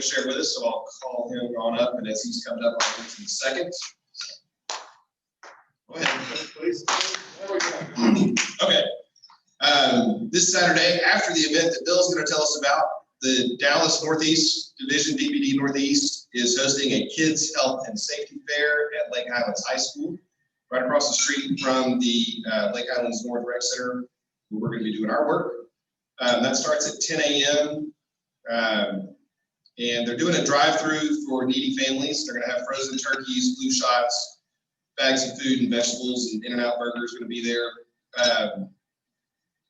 to share with us, so I'll call him on up, and as he's coming up, I'll get to the second. Go ahead, please. Okay. This Saturday, after the event that Bill's going to tell us about, the Dallas Northeast Division, DPD Northeast, is hosting a Kids Health and Safety Fair at Lake Highlands High School, right across the street from the Lake Highlands North Rec Center, where we're going to be doing our work. That starts at 10 a.m. And they're doing a drive-through for needy families. They're going to have frozen turkeys, flu shots, bags of food and vegetables, and In-N-Out burgers are going to be there.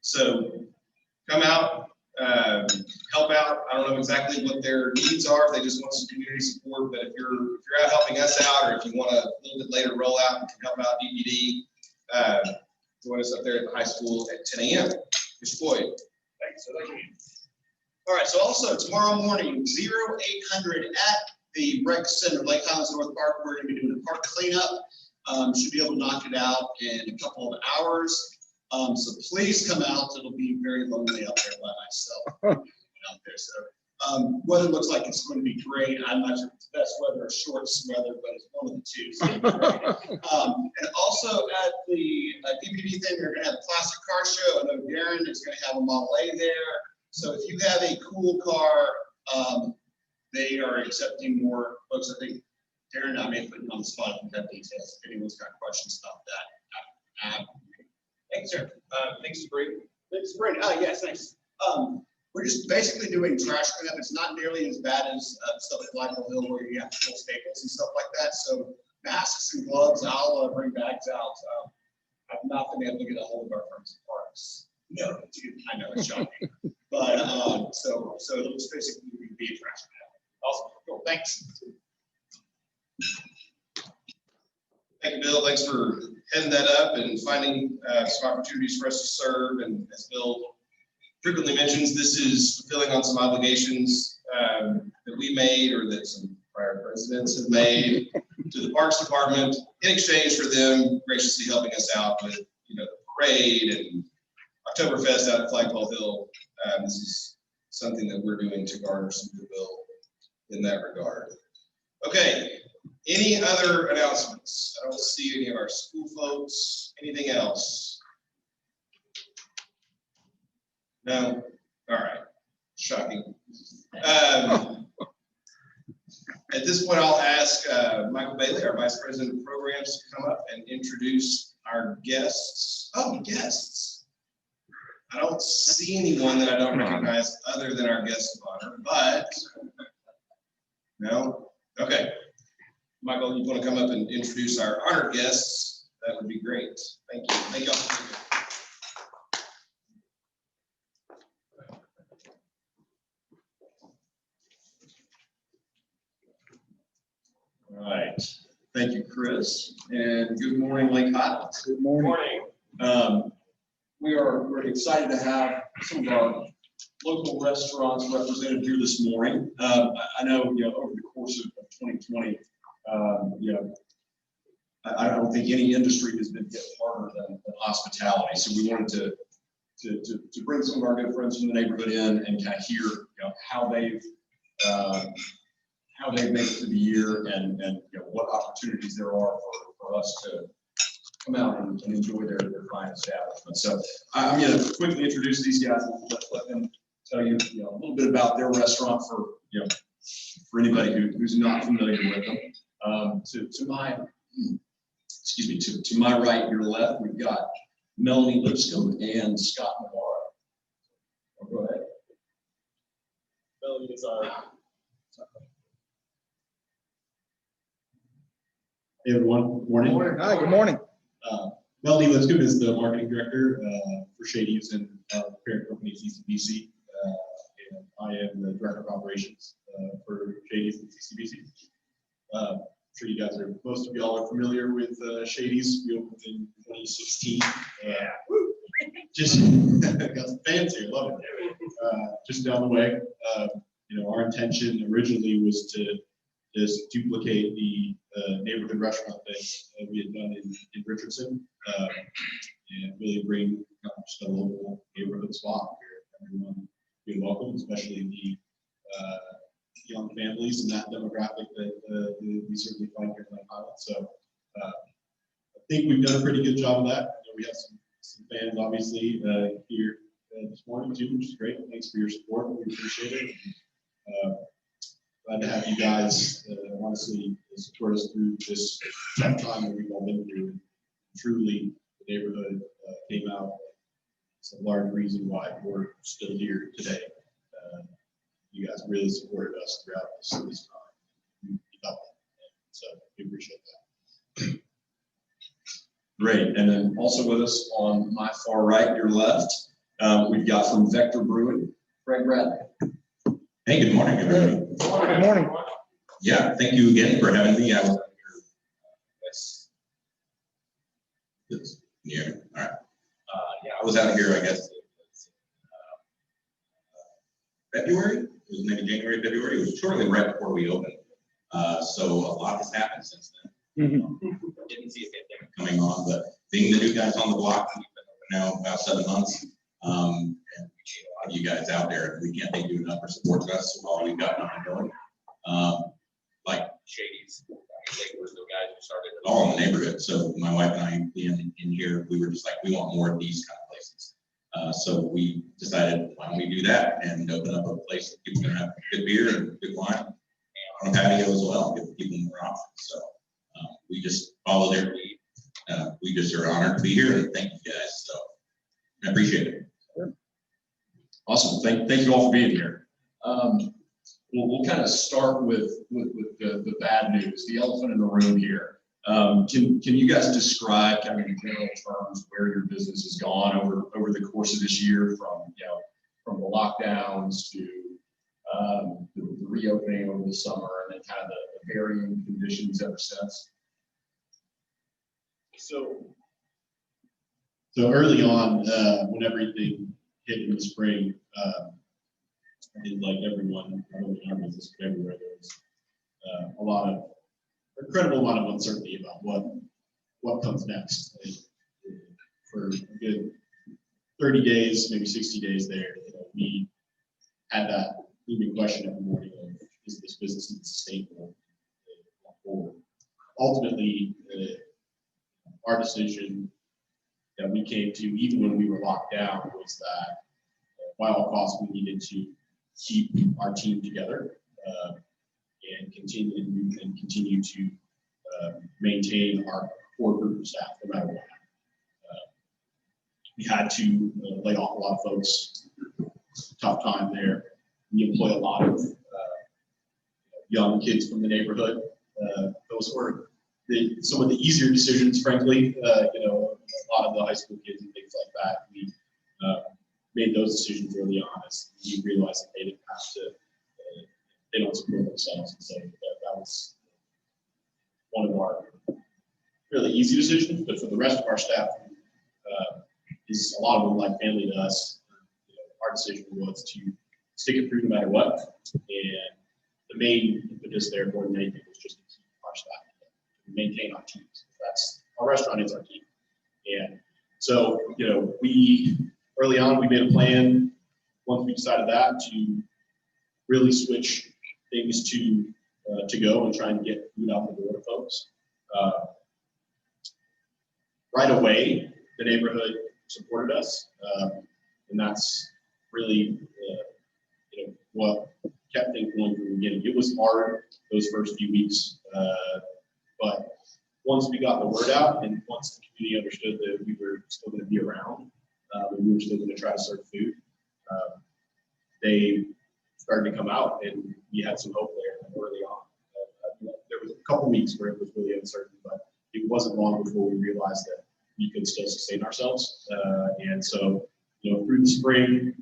So come out, help out. I don't know exactly what their needs are, if they just want some community support, but if you're out helping us out, or if you want a little bit later roll out and can help out DPD, join us up there at the high school at 10 a.m. Mr. Floyd. Thanks. So all right, so also tomorrow morning, 0800 at the rec center, Lake Highlands North Park, we're going to be doing a park cleanup. Should be able to knock it out in a couple of hours. So please come out. It'll be very lonely out there by myself out there. So weather looks like it's going to be great. I'm not sure if it's the best weather or shortest weather, but it's one of the two. So and also at the DPD thing, we're going to have a classic car show. I know Darren is going to have a Model A there. So if you have a cool car, they are accepting more folks. I think Darren, I may put you on the spot if you have details. If anyone's got questions about that. Thanks, sir. Thanks, Brewing. Thanks, Brandon. Yes, thanks. We're just basically doing trash cleanup. It's not nearly as bad as stuff at Blackville Hill where you have to pull staples and stuff like that. So masks and gloves, I'll bring bags out. I've not been able to get a hold of our friends at Parks. No, I know it's shocking. But so it'll just basically be a trash cleanup. Awesome. Cool. Thanks. Thank you, Bill. Thanks for heading that up and finding some opportunities for us to serve. And as Bill frequently mentions, this is fulfilling on some obligations that we made or that some prior presidents have made to the Parks Department in exchange for them graciously helping us out with, the parade and Oktoberfest out at Flagpole Hill. This is something that we're doing to garner some goodwill in that regard. Okay. Any other announcements? I don't see any of our school folks. Anything else? No? All right. Shocking. At this point, I'll ask Michael Bailey, our Vice President of Programs, to come up and introduce our guests. Oh, guests. I don't see anyone that I don't recognize other than our guest of honor, but no? Okay. Michael, you want to come up and introduce our honored guests? That would be great. Thank you. Thank you all. All right. Thank you, Chris. And good morning, Lake Highlands. Good morning. We're excited to have some of our local restaurants represented here this morning. I know, over the course of 2020, I don't think any industry has been hit harder than hospitality. So we wanted to bring some of our good friends from the neighborhood in and kind of hear, how they've made it through the year and what opportunities there are for us to come out and enjoy their fine establishment. So I'm going to quickly introduce these guys and let them tell you, a little bit about their restaurant for anybody who's not familiar with them. To my right, your left, we've got Melanie Lipscomb and Scott Navarro. Go ahead. Melanie is our. Hey everyone, good morning. Hi, good morning. Melanie Lipscomb is the marketing director for Shady's and parent company CCBC. And I am the director of operations for Shady's and CCBC. I'm sure you guys are, most of y'all are familiar with Shady's. We opened in 2016. Just got some fans here, love it. Just down the way. Our intention originally was to just duplicate the neighborhood restaurant that we had done in Richardson, and really bring just a local neighborhood spot here. Everyone being welcome, especially young families and that demographic that we certainly find here in Lake Highland. So I think we've done a pretty good job of that. You know, we have some fans obviously here this morning too, which is great. Thanks for your support. We appreciate it. Glad to have you guys honestly support us through this tough time that we've all been through. Truly, the neighborhood came out. It's a large reason why we're still here today. You guys really supported us throughout this time. So we appreciate that. Great. And then also with us on my far right, your left, we've got from Vector Brewing, Craig Bradley. Hey, good morning, everybody. Good morning. Yeah, thank you again for having me. I was out here. Yeah, all right. Yeah, I was out here, I guess, February. It was maybe January, February. It was shortly right before we opened. So a lot has happened since then. Didn't see a pandemic coming on, but being the new guys on the block, we've been open now about 7 months. And we need a lot of you guys out there. We can't thank you enough for supporting us while we've got nothing going. Like Shady's, they were the guys who started it all in the neighborhood. So my wife and I being in here, we were just like, we want more of these kind of places. So we decided, why don't we do that and open up a place that people can have good beer and good wine and on a patio as well, give people more options. So we just follow their lead. We just are honored to be here and thank you guys. So I appreciate it. Awesome. Thank you all for being here. We'll kind of start with the bad news, the elephant in the room here. Can you guys describe kind of in general terms where your business has gone over the course of this year, from the lockdowns to the reopening over the summer, and then kind of the varying conditions ever since? So early on, when everything hit in the spring, I did like everyone, not only in our business, but everywhere, there was incredible amount of uncertainty about what comes next. For a good 30 days, maybe 60 days there, we had that looming question every morning of, is this business even sustainable going forward? Ultimately, our decision that we came to, even when we were locked down, was that by all costs we needed to keep our team together and continue to maintain our core group of staff no matter what. We had to lay off a lot of folks. Tough time there. We employ a lot of young kids from the neighborhood. Those were some of the easier decisions, frankly. A lot of the high school kids and things like that. We made those decisions early on as we realized that they didn't have to. They don't support themselves, and so that was one of our really easy decisions. But for the rest of our staff, is a lot of them like family to us. Our decision was to stick it through no matter what, and the main impetus there more than anything was just to keep our staff together, to maintain our teams. That's our restaurant is our team, and so we early on we made a plan. Once we decided that, to really switch things to go and try and get food out the door to folks. Right away, the neighborhood supported us, and that's really what kept things going from the beginning. It was hard those first few weeks, but once we got the word out and once the community understood that we were still going to be around and we were still going to try to serve food, they started to come out, and we had some hope there early on. There was a couple weeks where it was really uncertain, but it wasn't long before we realized that we could still sustain ourselves. And so, through the spring,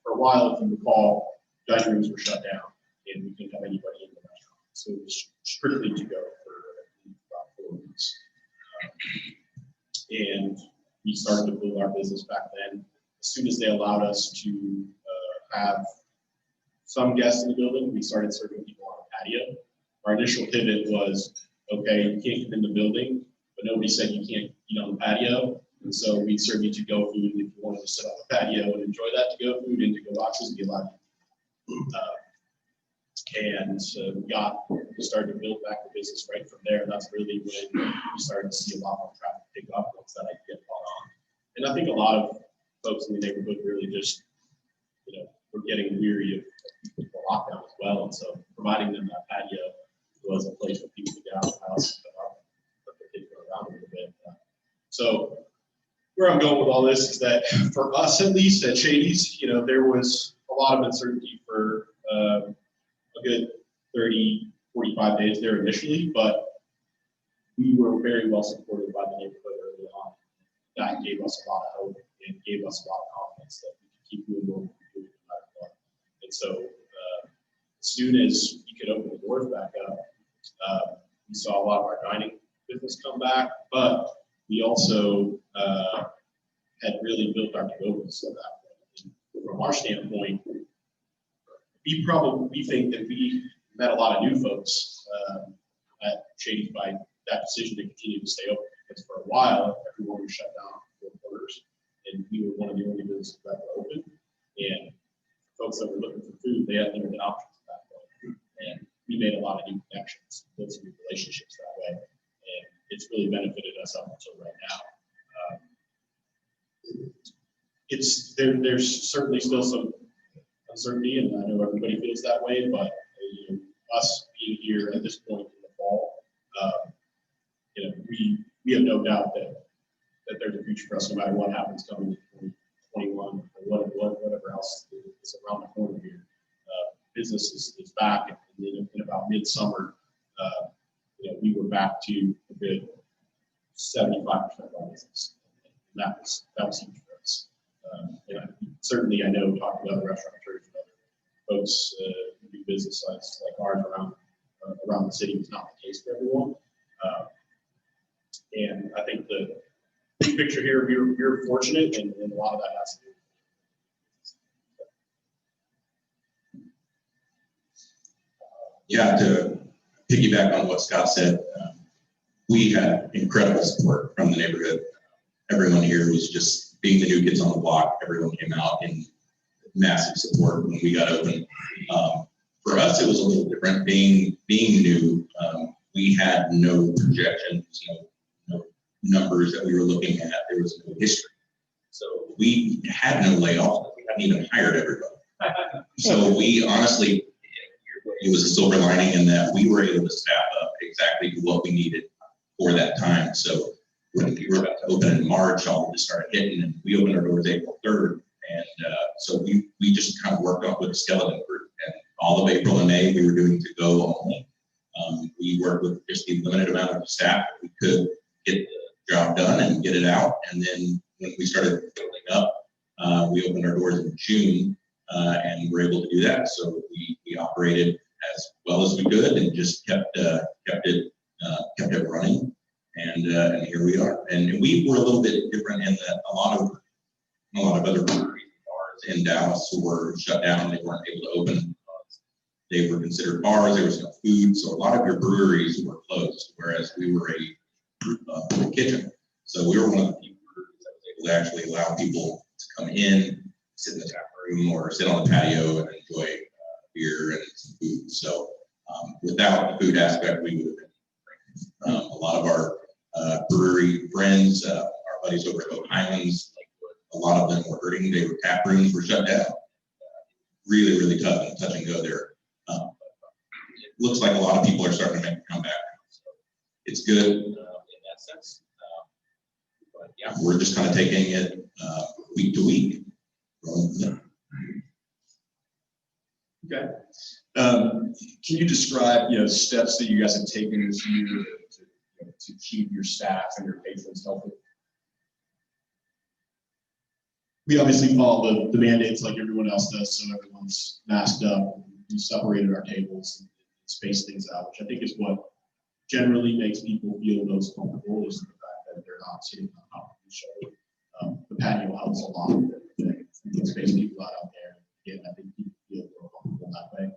for a while, if you recall, dining rooms were shut down, and we couldn't have anybody in the restaurant. So it was strictly to go for about 4 weeks. And we started to build our business back then. As soon as they allowed us to have some guests in the building, we started serving people on a patio. Our initial pivot was, okay, you can't come in the building, but nobody said you can't eat on the patio. And so we'd serve you to-go food if you wanted to sit on the patio and enjoy that to-go food and to-go boxes and be allowed to. And so we started to build back the business right from there. That's really when we started to see a lot more traffic pick up once that idea caught on. And I think a lot of folks in the neighborhood really just, were getting weary of the lockdown as well. And so providing them that patio was a place for people to get out of the house, let their kids go around a little bit. So where I'm going with all this is that for us, at least at Shady's, there was a lot of uncertainty for a good 30, 45 days there initially, but we were very well supported by the neighborhood early on. That gave us a lot of hope and gave us a lot of confidence that we could keep moving on no matter what. And so as soon as we could open the doors back up, we saw a lot of our dining business come back, but we also had really built our to-go business at that point. And from our standpoint, we think that we met a lot of new folks at Shady by that decision to continue to stay open, because for a while everyone was shut down for quarters, and we were one of the only businesses that were open. And folks that were looking for food, they had limited options at that point. And we made a lot of new connections, built some new relationships that way, and it's really benefited us up until right now. There's certainly still some uncertainty, and I know everybody feels that way, but us being here at this point in the fall, we have no doubt that there's a future for us no matter what happens coming in 2021 or whatever else is around the corner here. Business is back, and in about midsummer, we were back to a good 75% of our business. And that was huge for us. And certainly, I know talking to other restaurateurs and other folks who do business like ours around the city was not the case for everyone. And I think the big picture here, we're fortunate, and a lot of that has to do. Yeah, to piggyback on what Scott said, we had incredible support from the neighborhood. Everyone here was just being the new kids on the block. Everyone came out in massive support when we got open. For us, it was a little different. Being new, we had no projections, no numbers that we were looking at. There was no history. So we had no layoffs. We hadn't even hired everybody. So we honestly, it was a silver lining in that we were able to staff up exactly what we needed for that time. So when we were about to open in March, all of this started hitting, and we opened our doors April 3rd. And so we just kind of worked off with a skeleton group. And all of April and May, we were doing to-go only. We worked with just the limited amount of staff that we could get the job done and get it out. And then when we started building up, we opened our doors in June, and were able to do that. So we operated as well as we could and just kept it running. And here we are. And we were a little bit different in that a lot of other breweries and bars in Dallas were shut down. They weren't able to open. They were considered bars. There was no food. So a lot of your breweries were closed, whereas we were a kitchen. So we were one of the few breweries that was able to actually allow people to come in, sit in the tap room or sit on the patio and enjoy beer and some food. So without the food aspect, we would have been a lot of our brewery friends, our buddies over at Oak Highlands, a lot of them were hurting. They were tap rooms were shut down. Really, really tough and touch and go there. It looks like a lot of people are starting to make a comeback. So it's good in that sense. But yeah, we're just kind of taking it week to week. Okay. Can you describe, steps that you guys have taken this year to keep your staff and your patrons healthy? We obviously follow the mandates like everyone else does, so everyone's masked up. We separated our tables and spaced things out, which I think is what generally makes people feel most comfortable, is the fact that they're not sitting on top of each other. The patio helps a lot. You can space people out there. Again, I think people feel more comfortable that way.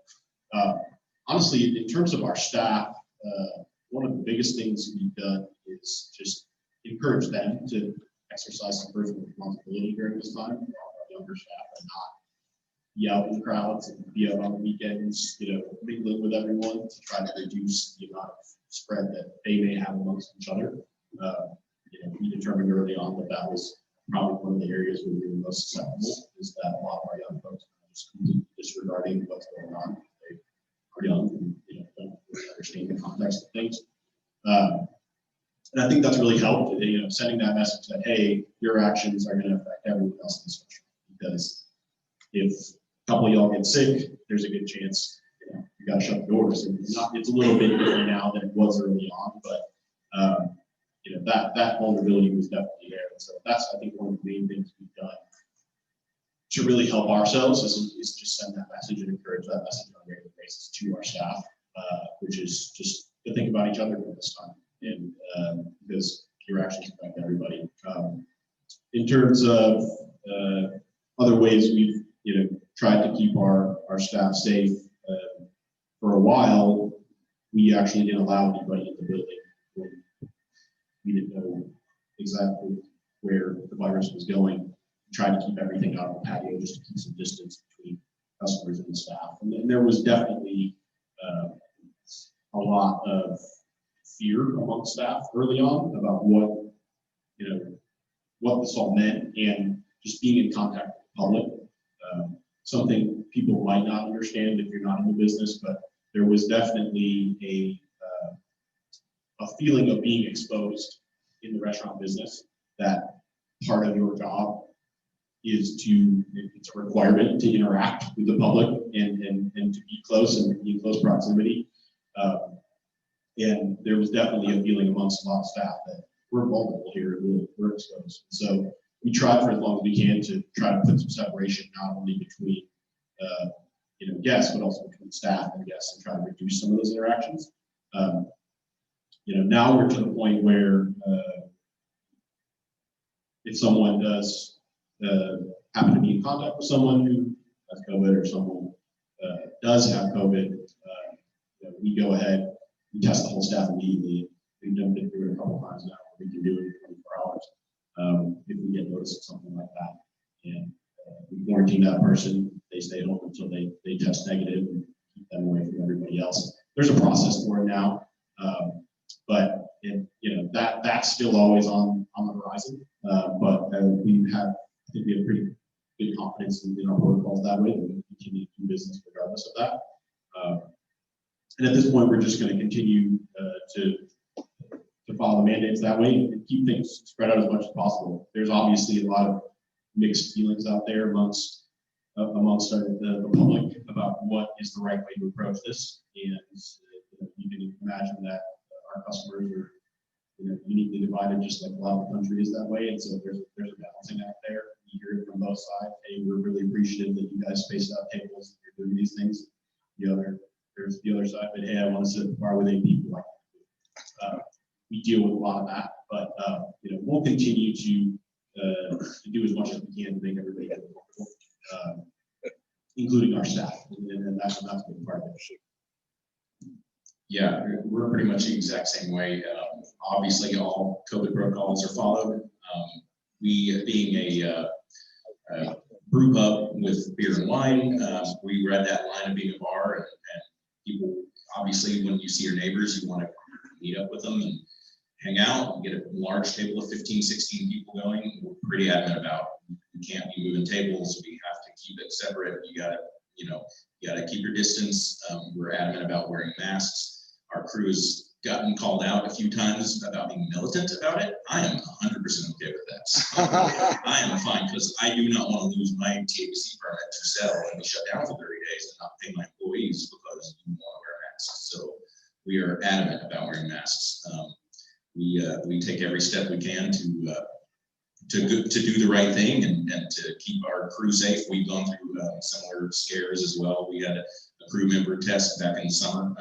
Honestly, in terms of our staff, one of the biggest things we've done is just encourage them to exercise some personal responsibility during this time. Our younger staff are not be out in the crowds and be out on the weekends, mingling with everyone to try to reduce the amount of spread that they may have amongst each other. We determined early on that that was probably one of the areas where we were most susceptible, is that a lot of our young folks are just completely disregarding what's going on. They are young and don't really understand the context of things. And I think that's really helped, sending that message that, hey, your actions are going to affect everyone else in the social. Because if a couple of y'all get sick, there's a good chance you got to shut the doors. And it's a little bit different now than it was early on, but that vulnerability was definitely there. And so that's, I think, one of the main things we've done to really help ourselves is just send that message and encourage that message on a regular basis to our staff, which is just to think about each other at this time. And because your actions affect everybody. In terms of other ways we've tried to keep our staff safe, for a while, we actually didn't allow anybody in the building when we didn't know exactly where the virus was going. We tried to keep everything out of the patio just to keep some distance between customers and the staff. And there was definitely a lot of fear among staff early on about what this all meant, and just being in contact with the public. Something people might not understand if you're not in the business, but there was definitely a feeling of being exposed in the restaurant business, that part of your job is it's a requirement to interact with the public and to be close and be in close proximity. And there was definitely a feeling amongst a lot of staff that we're vulnerable here, we're exposed. So we tried for as long as we can to try to put some separation, not only between guests, but also between staff and guests, and try to reduce some of those interactions. Now we're to the point where if someone does happen to be in contact with someone who has COVID, or someone does have COVID, we go ahead, we test the whole staff immediately. We've done it a couple of times now. We can do it in 24 hours if we get notice of something like that. And we quarantine that person. They stay home until they test negative, and keep them away from everybody else. There's a process for it now, but that's still always on the horizon. But we have pretty good confidence in our protocols that way, that we continue to do business regardless of that. And at this point, we're just going to continue to follow the mandates that way and keep things spread out as much as possible. There's obviously a lot of mixed feelings out there amongst the public about what is the right way to approach this. And you can imagine that our customers are uniquely divided, just like a lot of the country is that way. And so there's a balancing act there. You hear it from both sides. Hey, we're really appreciative that you guys spaced out tables and you're doing these things. There's the other side, but hey, I want to sit at the bar with 8 people. We deal with a lot of that, but we'll continue to do as much as we can to make everybody comfortable, including our staff, and that's a big part of it. Yeah, we're pretty much the exact same way. Obviously, all COVID protocols are followed. We, being a brew pub with beer and wine, we read that line of being a bar, and people, obviously, when you see your neighbors, you want to meet up with them and hang out and get a large table of 15, 16 people going. We're pretty adamant about, you can't be moving tables. We have to keep it separate. You gotta keep your distance. We're adamant about wearing masks. Our crew has gotten called out a few times about being militant about it. I am 100% okay with that. So I am fine, because I do not want to lose my THC permit to sell and be shut down for 30 days and not pay my employees because you want to wear masks. So we are adamant about wearing masks. We take every step we can to do the right thing and to keep our crew safe. We've gone through similar scares as well. We had a crew member test back in the summer,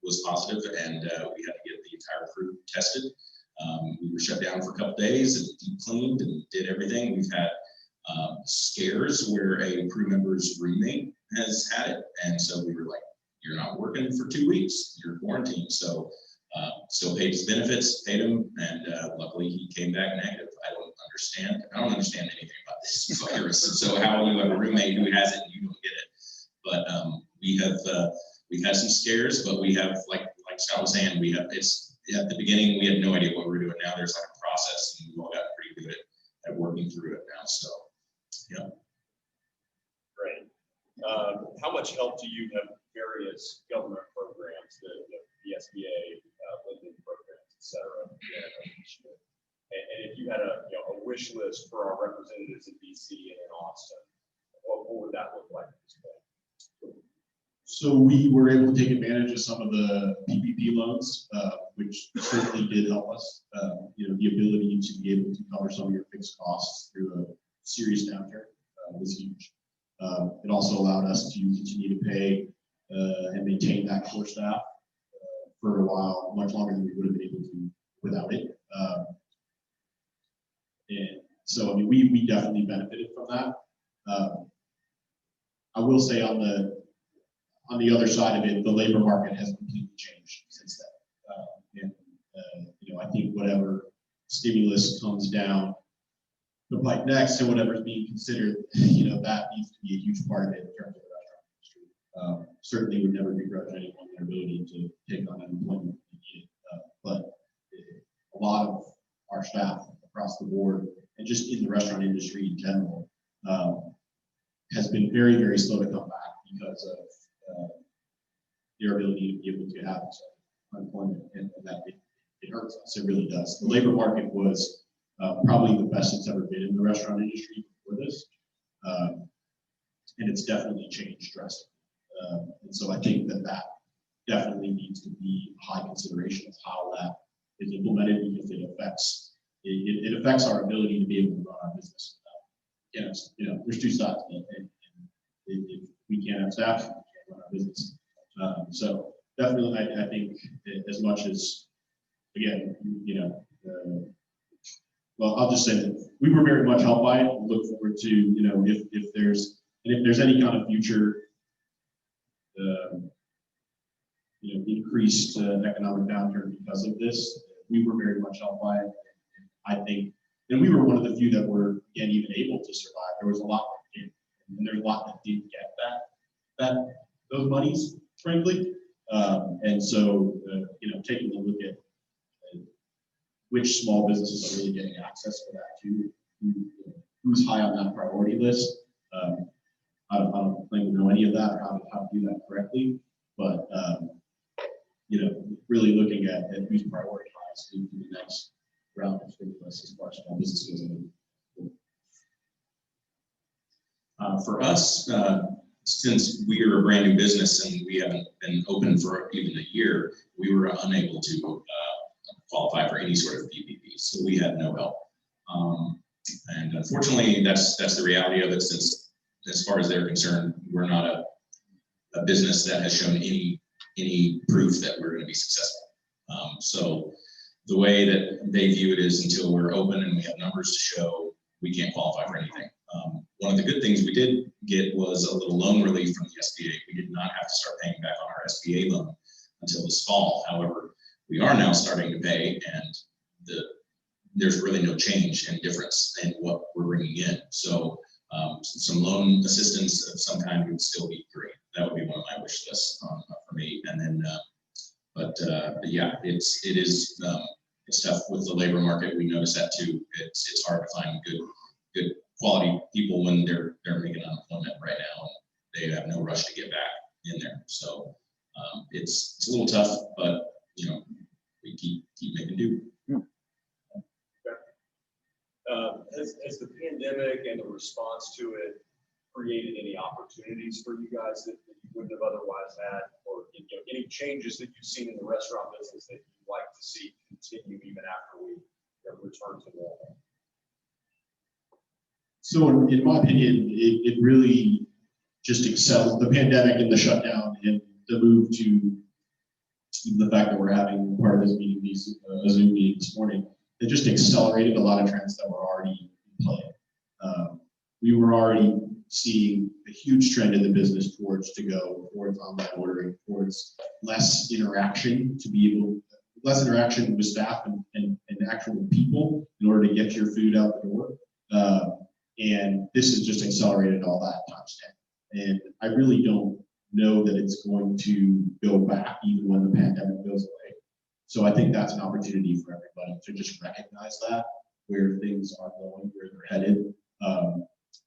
was positive, and we had to get the entire crew tested. We were shut down for a couple days and deep cleaned and did everything. We've had scares where a crew member's roommate has had it, and so we were like, "You're not working for 2 weeks. You're quarantined." So still paid his benefits, paid him, and luckily he came back negative. I don't understand. I don't understand anything about this virus. So how you have a roommate who has it and you don't get it. But we've had some scares, but we have, like Scott was saying, it's at the beginning, we had no idea what we were doing. Now there's like a process and we've all gotten pretty good at working through it now. So, yeah. Great. How much help do you have various government programs, the SBA, lending programs, et cetera? And if you had a wish list for our representatives in DC and in Austin, what would that look like at this point? So we were able to take advantage of some of the PPP loans, which certainly did help us. The ability to be able to cover some of your fixed costs through a serious downturn was huge. It also allowed us to continue to pay and maintain that core staff for a while, much longer than we would have been able to without it. And so, we definitely benefited from that. I will say on the other side of it, the labor market has completely changed since then. I think whatever stimulus comes down the pipe next and whatever's being considered, that needs to be a huge part of it in terms of the restaurant industry. Certainly would never begrudge anyone their ability to take on unemployment if they need it. But a lot of our staff across the board and just in the restaurant industry in general has been very, very slow to come back because of their ability to be able to have unemployment, and that it hurts us. It really does. The labor market was probably the best it's ever been in the restaurant industry before this, and it's definitely changed drastically. And so I think that definitely needs to be high consideration of how that is implemented, because it affects our ability to be able to run our business. There's two sides, and if we can't have staff, we can't run our business. So definitely, I think as much as, again, well, I'll just say that we were very much helped by it. Look forward to, if there's any kind of future, increased economic downturn because of this, we were very much helped by it. And I think, and we were one of the few that were, again, even able to survive. There was a lot that didn't, and there's a lot that didn't get those monies, frankly. And so, taking a look at which small businesses are really getting access for that too, who's high on that priority list. I don't claim to know any of that or how to do that correctly, but really looking at who's prioritized in the next round of stimulus as far as small business goes. For us, since we are a brand new business and we haven't been open for even a year, we were unable to qualify for any sort of PPP, so we had no help. And unfortunately, that's the reality of it, since as far as they're concerned, we're not a business that has shown any proof that we're going to be successful. So the way that they view it is, until we're open and we have numbers to show, we can't qualify for anything. One of the good things we did get was a little loan relief from the SBA. We did not have to start paying back on our SBA loan until this fall. However, we are now starting to pay, and there's really no change in difference in what we're bringing in. So some loan assistance of some kind would still be great. That would be one of my wish lists for me. And then, but yeah, it's tough with the labor market. We notice that too. It's hard to find good quality people when they're making unemployment right now, and they have no rush to get back in there. So it's a little tough, but we keep making do. Has the pandemic and the response to it created any opportunities for you guys that you wouldn't have otherwise had, or any changes that you've seen in the restaurant business that you'd like to see continue even after we return to normal? So in my opinion, it really just excelled the pandemic and the shutdown and the move to the fact that we're having part of this meeting, a Zoom meeting this morning. It just accelerated a lot of trends that were already in play. We were already seeing a huge trend in the business towards online ordering, towards less interaction with staff and actual people in order to get your food out the door. And this has just accelerated all that times 10. And I really don't know that it's going to go back even when the pandemic goes away. So I think that's an opportunity for everybody to just recognize that, where things are going, where they're headed,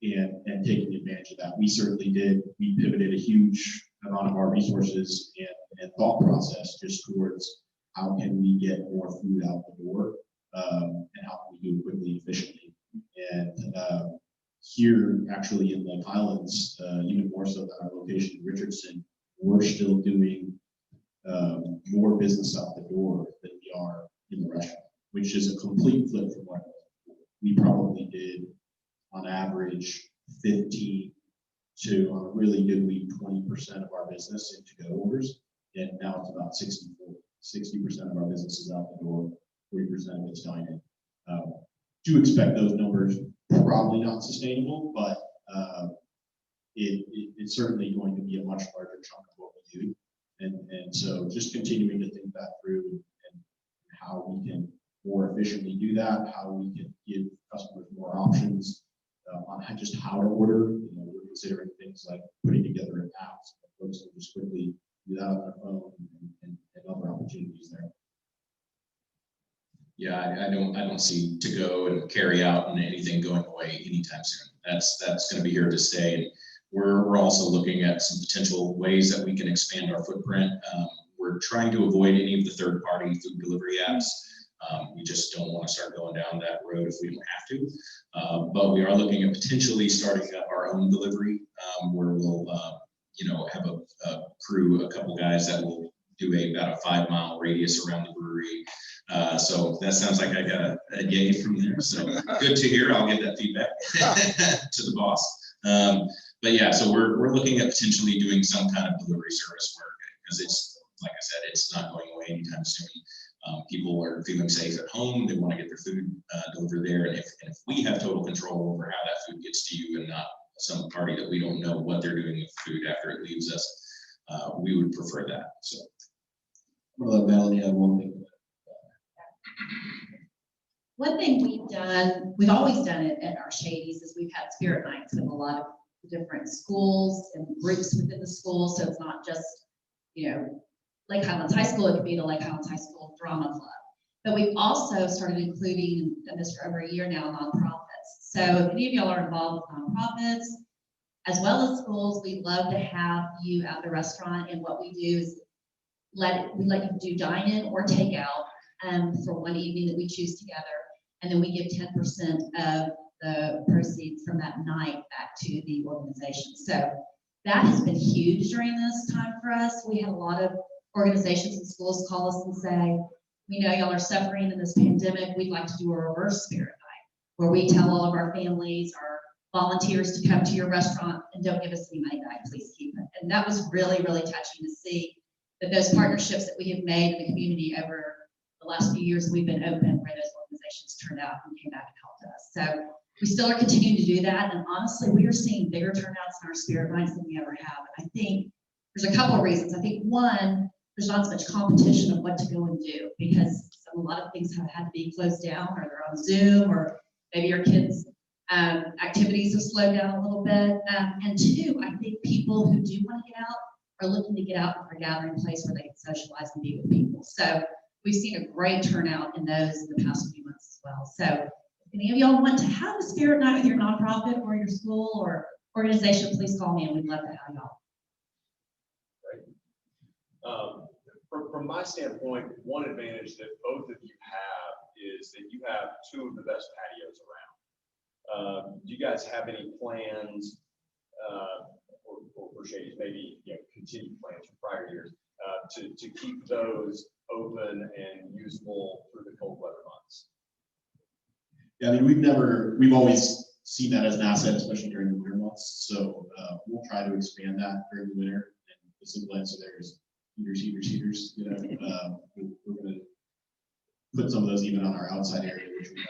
and taking advantage of that. We certainly did. We pivoted a huge amount of our resources and thought process just towards how can we get more food out the door, and how can we do it quickly and efficiently. And here, actually in the Highlands, even more so than our location in Richardson, we're still doing more business out the door than we are in the restaurant, which is a complete flip from what we probably did on average 15 to, on a really good week, 20% of our business in to-go orders. And now it's about 60% of our business is out the door, 40% of it's dine-in. Do expect those numbers probably not sustainable, but it's certainly going to be a much larger chunk of what we do. And so just continuing to think that through and how we can more efficiently do that, how we can give customers more options on just how to order. You know, we're considering things like putting together an app so that folks can just quickly do that on their phone and other opportunities there. Yeah, I don't see to go and carry out and anything going away anytime soon. That's going to be here to stay. And we're also looking at some potential ways that we can expand our footprint. We're trying to avoid any of the third-party food delivery apps. We just don't want to start going down that road if we don't have to. But we are looking at potentially starting up our own delivery, where we'll, have a crew, a couple guys that will do about a 5-mile radius around the brewery. So that sounds like I got a yay from there. So good to hear. I'll give that feedback to the boss. But yeah, so we're looking at potentially doing some kind of delivery service work, because it's, like I said, it's not going away anytime soon. People are feeling safe at home. They want to get their food delivered there. And if we have total control over how that food gets to you and not some party that we don't know what they're doing with food after it leaves us, we would prefer that. So. Well, Melanie, I one thing. One thing we've always done it at our Shady's, is we've had spirit nights with a lot of different schools and groups within the school. So it's not just, Lake Highlands High School, it could be the Lake Highlands High School Drama Club. But we've also started including, done this for over a year now, nonprofits. So if any of y'all are involved with nonprofits, as well as schools, we'd love to have you at the restaurant. And what we do is we let you do dine-in or takeout for one evening that we choose together. And then we give 10% of the proceeds from that night back to the organization. So that has been huge during this time for us. We had a lot of organizations and schools call us and say, we know y'all are suffering in this pandemic. We'd like to do a reverse spirit night, where we tell all of our families, our volunteers, to come to your restaurant and don't give us any money back, please keep it. And that was really, really touching to see that those partnerships that we have made in the community over the last few years we've been open, where those organizations turned out and came back and helped us. So we still are continuing to do that. And honestly, we are seeing bigger turnouts in our spirit nights than we ever have. And I think there's a couple of reasons. I think one, there's not as much competition of what to go and do, because a lot of things have had to be closed down, or they're on Zoom, or maybe your kids' activities have slowed down a little bit. And two, I think people who do want to get out are looking to get out for a gathering place where they can socialize and be with people. So we've seen a great turnout in those in the past few months as well. So if any of y'all want to have a spirit night with your nonprofit or your school or organization, please call me and we'd love to have y'all. From my standpoint, one advantage that both of you have is that you have two of the best patios around. Do you guys have any plans for Shady's, maybe continued plans from prior years, to keep those open and usable through the cold weather months? Yeah, I mean, we've always seen that as an asset, especially during the winter months. So we'll try to expand that during the winter. And the simple answer there is heaters. We're going to put some of those even on our outside area, which we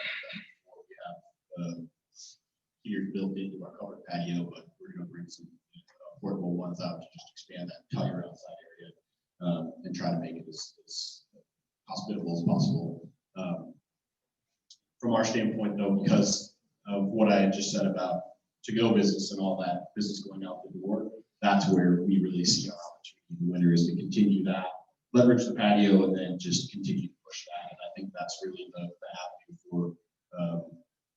have heaters built into our covered patio, but we're going to bring some portable ones out to just expand that entire outside area and try to make it as hospitable as possible. from our standpoint though, because of what I had just said about to-go business and all that business going out the door, that's where we really see our opportunity in the winter is to continue that, leverage the patio, and then just continue to push that. And I think that's really the avenue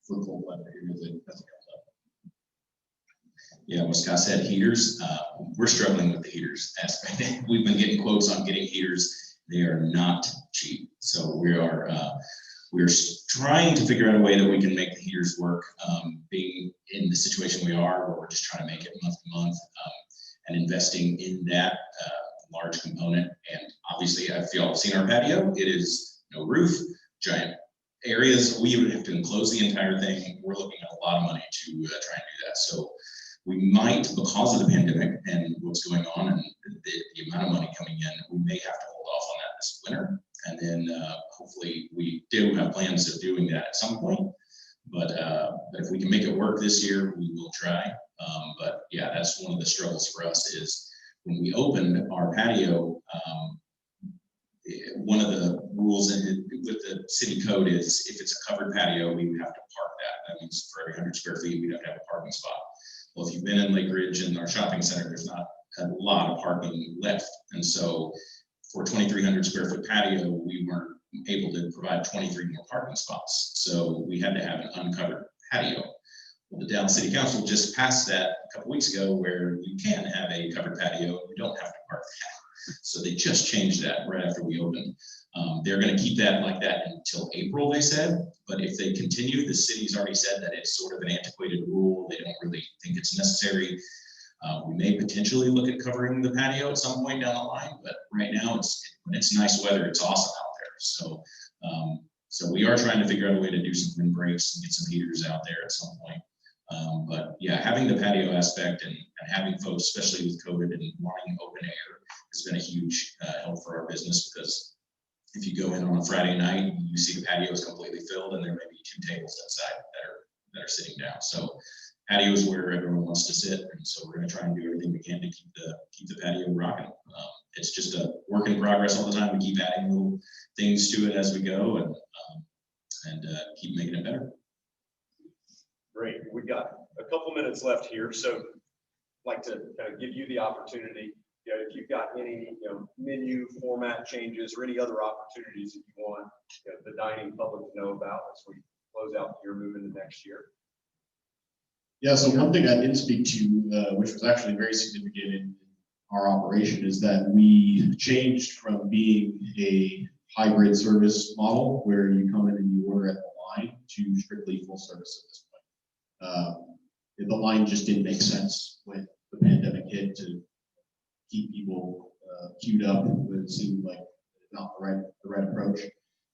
for cold weather here as it comes up. Yeah, what Scott said, heaters, we're struggling with the heaters aspect. We've been getting quotes on getting heaters. They are not cheap. So we're trying to figure out a way that we can make the heaters work, being in the situation we are, where we're just trying to make it month to month, and investing in that large component. And obviously, if y'all have seen our patio, it is no roof, giant areas. We would have to enclose the entire thing. We're looking at a lot of money to try and do that. So we might, because of the pandemic and what's going on and the amount of money coming in, we may have to hold off on that this winter. And then hopefully we do have plans of doing that at some point. But if we can make it work this year, we will try. But yeah, that's one of the struggles for us is when we opened our patio, one of the rules with the city code is if it's a covered patio, we would have to park that. That means for every 100 square feet, we'd have to have a parking spot. Well, if you've been in Lake Ridge and our shopping center, there's not a lot of parking left. And so for 2,300 square foot patio, we weren't able to provide 23 more parking spots. So we had to have an uncovered patio. Well, the Dallas City Council just passed that a couple weeks ago where you can have a covered patio. You don't have to park that. So they just changed that right after we opened. They're going to keep that like that until April, they said. But if they continue, the city's already said that it's sort of an antiquated rule. They don't really think it's necessary. We may potentially look at covering the patio at some point down the line, but right now when it's nice weather, it's awesome out there. So, so we are trying to figure out a way to do some windbreaks and get some heaters out there at some point. But yeah, having the patio aspect and having folks, especially with COVID and wanting open air, has been a huge help for our business, because if you go in on a Friday night, you see the patio is completely filled and there may be 2 tables inside that are sitting down. So patio is where everyone wants to sit, and so we're going to try and do everything we can to keep the patio rocking. It's just a work in progress all the time. We keep adding little things to it as we go, and keep making it better. Great. We've got a couple minutes left here, so I'd like to kind of give you the opportunity. If you've got any menu format changes or any other opportunities that you want the dining public to know about as we close out the year, moving into next year. Yeah, so one thing I didn't speak to, which was actually very significant in our operation, is that we changed from being a hybrid service model where you come in and you order at the line to strictly full service at this point. The line just didn't make sense when the pandemic hit to keep people queued up. It seemed like not the right approach.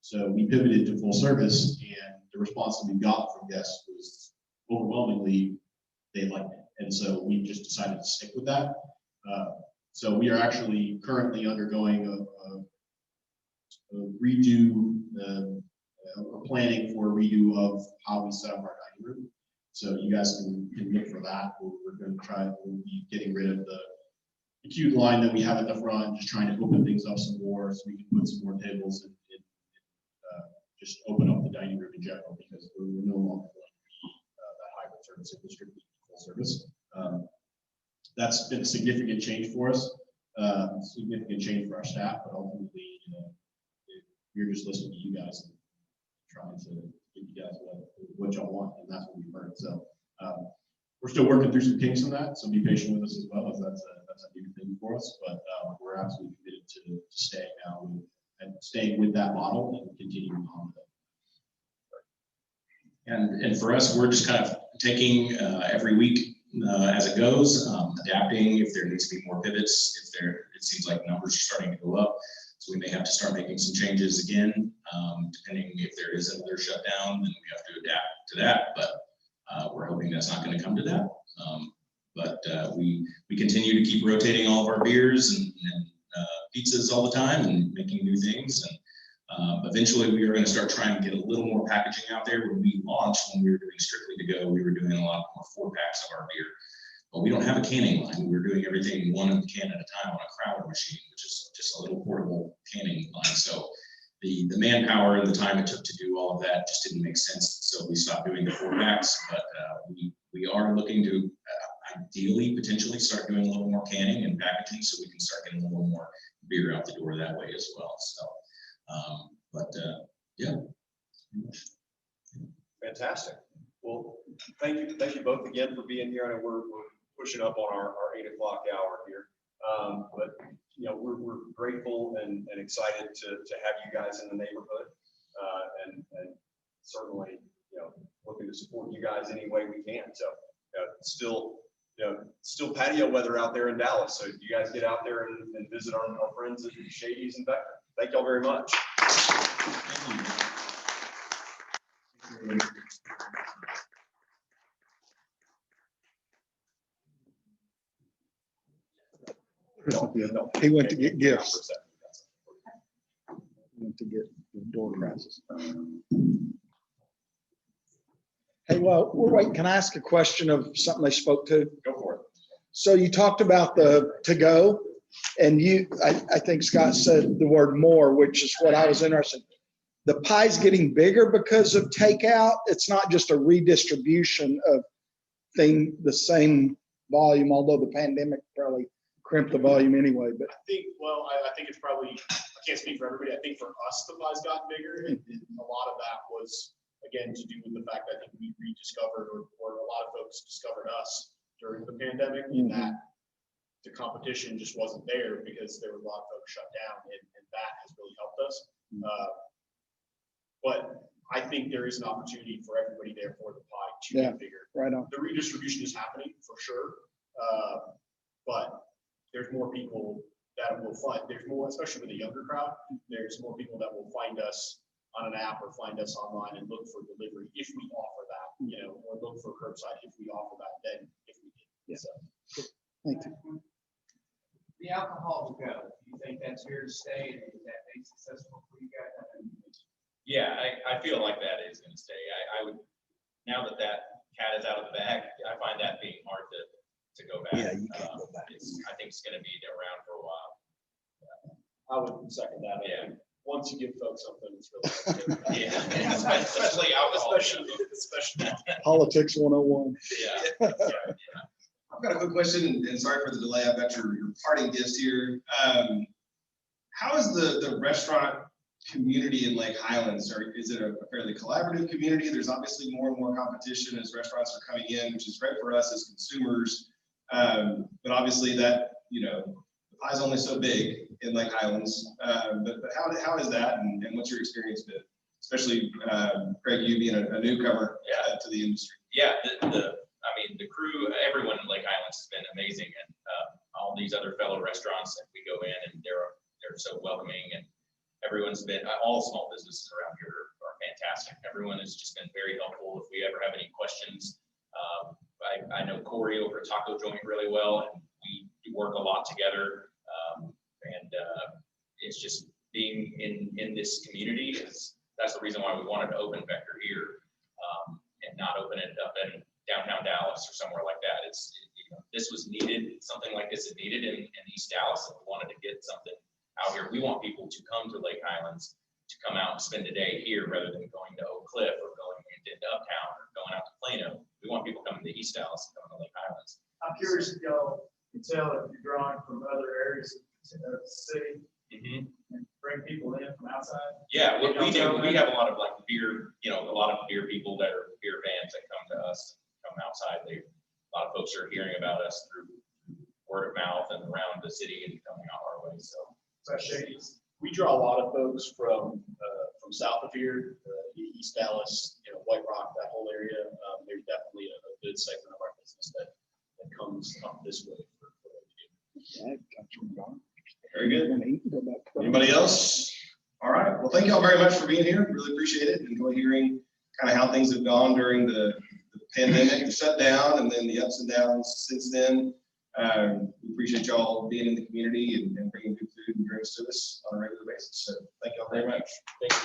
So we pivoted to full service, and the response that we got from guests was overwhelmingly they liked it. And so we just decided to stick with that. So we are actually currently undergoing a redo, or planning for a redo of how we set up our dining room. So you guys can look for that. We're going to we'll be getting rid of the queued line that we have at the front, just trying to open things up some more so we can put some more tables and just open up the dining room in general, because we're no longer going to be that hybrid service, it was strictly full service. That's been a significant change for us, significant change for our staff, but ultimately, we're just listening to you guys and trying to give you guys what y'all want, and that's what we've heard. So we're still working through some kinks on that, so be patient with us as well, as that's a new thing for us. But we're absolutely committed to staying now and staying with that model and continuing on with it. And for us, we're just kind of taking every week as it goes, adapting if there needs to be more pivots, it seems like numbers are starting to go up. So we may have to start making some changes again, depending if there is another shutdown, then we have to adapt to that. But we're hoping that's not going to come to that. But we continue to keep rotating all of our beers and pizzas all the time and making new things. And eventually we are going to start trying to get a little more packaging out there. When we launched, when we were doing strictly to go, we were doing a lot more 4-packs of our beer. But we don't have a canning line. We're doing everything 1 can at a time on a crowler machine, which is just a little portable canning line. So the manpower and the time it took to do all of that just didn't make sense. So we stopped doing the 4-packs, but we are looking to ideally potentially start doing a little more canning and packaging so we can start getting a little more beer out the door that way as well. So, yeah. Fantastic. Well, thank you both again for being here. And we're pushing up on our 8 o'clock hour here. But you know, we're grateful and excited to have you guys in the neighborhood, and certainly, you know, looking to support you guys any way we can. So still patio weather out there in Dallas. So you guys get out there and visit our friends at Shady's and Becker. Thank y'all very much. He went to get gifts. Went to get the door prizes. Hey, well, we're waiting. Can I ask a question of something they spoke to? Go for it. So you talked about the to-go, and I think Scott said the word more, which is what I was interested in. The pie's getting bigger because of takeout. It's not just a redistribution of the same volume, although the pandemic probably crimped the volume anyway, but. I think it's probably, I can't speak for everybody. I think for us, the pie's gotten bigger, and a lot of that was, again, to do with the fact that I think we rediscovered, or a lot of folks discovered us during the pandemic, in that the competition just wasn't there because there were a lot of folks shut down, and that has really helped us. But I think there is an opportunity for everybody there for the pie to get bigger. Right on. The redistribution is happening for sure, but there's more people that will find, there's more, especially with a younger crowd, there's more people that will find us on an app or find us online and look for delivery if we offer that, you know, or look for curbside if we offer that, then if we did. Yeah. So. Thank you. The alcohol will go. Do you think that's here to stay, and is that being successful for you guys? Yeah, I feel like that is going to stay. I would, now that cat is out of the bag, I find that being hard to go back. Yeah, you can't go back. I think it's going to be around for a while. I would second that. Yeah. Once you give folks something, it's really. Yeah, especially alcohol. Especially. Politics 101. Yeah. I've got a quick question, and sorry for the delay. I've got your parting gifts here. How is the restaurant community in Lake Highlands? Or is it a fairly collaborative community? There's obviously more and more competition as restaurants are coming in, which is great for us as consumers. But obviously that, you know, the pie's only so big in Lake Highlands. But how is that, and what's your experience been? Especially, Craig, you being a newcomer to the industry. Yeah, I mean, the crew, everyone in Lake Highlands has been amazing, and all these other fellow restaurants that we go in, and they're so welcoming, and everyone's been, all small businesses around here are fantastic. Everyone has just been very helpful. If we ever have any questions, I know Corey over at Taco Joint really well, and we work a lot together. And it's just being in this community that's the reason why we wanted to open Vector here, and not open it up in downtown Dallas or somewhere like that. This was needed. Something like this is needed in East Dallas, and we wanted to get something out here. We want people to come to Lake Highlands, to come out and spend a day here rather than going to Oak Cliff or going into Uptown or going out to Plano. We want people coming to East Dallas and coming to Lake Highlands. I'm curious if y'all can tell if you're drawing from other areas of the city and bring people in from outside. Yeah, we do. We have a lot of like beer, a lot of beer people that are beer fans that come to us, come outside. A lot of folks are hearing about us through word of mouth and around the city and coming out our way. So Shady's. We draw a lot of folks from south of here, East Dallas, White Rock, that whole area. There's definitely a good segment of our business that comes up this way. Very good. Anybody else? All right. Well, thank you all very much for being here. Really appreciate it. Enjoy hearing kind of how things have gone during the pandemic, the shutdown, and then the ups and downs since then. We appreciate y'all being in the community and bringing good food and drinks to us on a regular basis. So thank y'all very much. Thank you.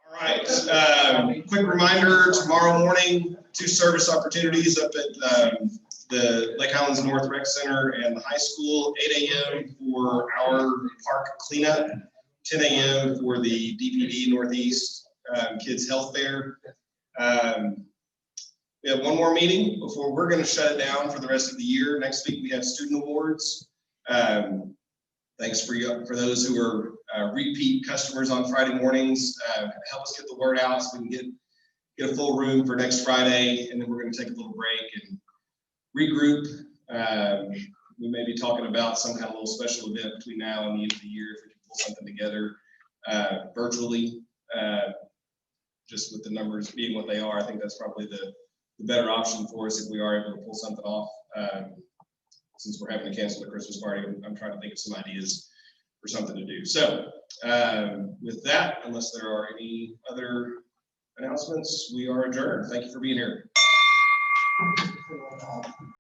All All right, quick reminder, tomorrow morning, 2 service opportunities up at the Lake Highlands North Rec Center and the high school, 8 a.m. for our park cleanup, 10 a.m. for the DPD Northeast Kids Health Fair. We have one more meeting before we're going to shut it down for the rest of the year. Next week, we have student awards. Thanks for those who are repeat customers on Friday mornings. Help us get the word out so we can get a full room for next Friday, and then we're going to take a little break and regroup. We may be talking about some kind of little special event between now and the end of the year if we can pull something together virtually. Just with the numbers being what they are, I think that's probably the better option for us if we are able to pull something off. Since we're having to cancel the Christmas party, I'm trying to think of some ideas for something to do. So with that, unless there are any other announcements, we are adjourned. Thank you for being here.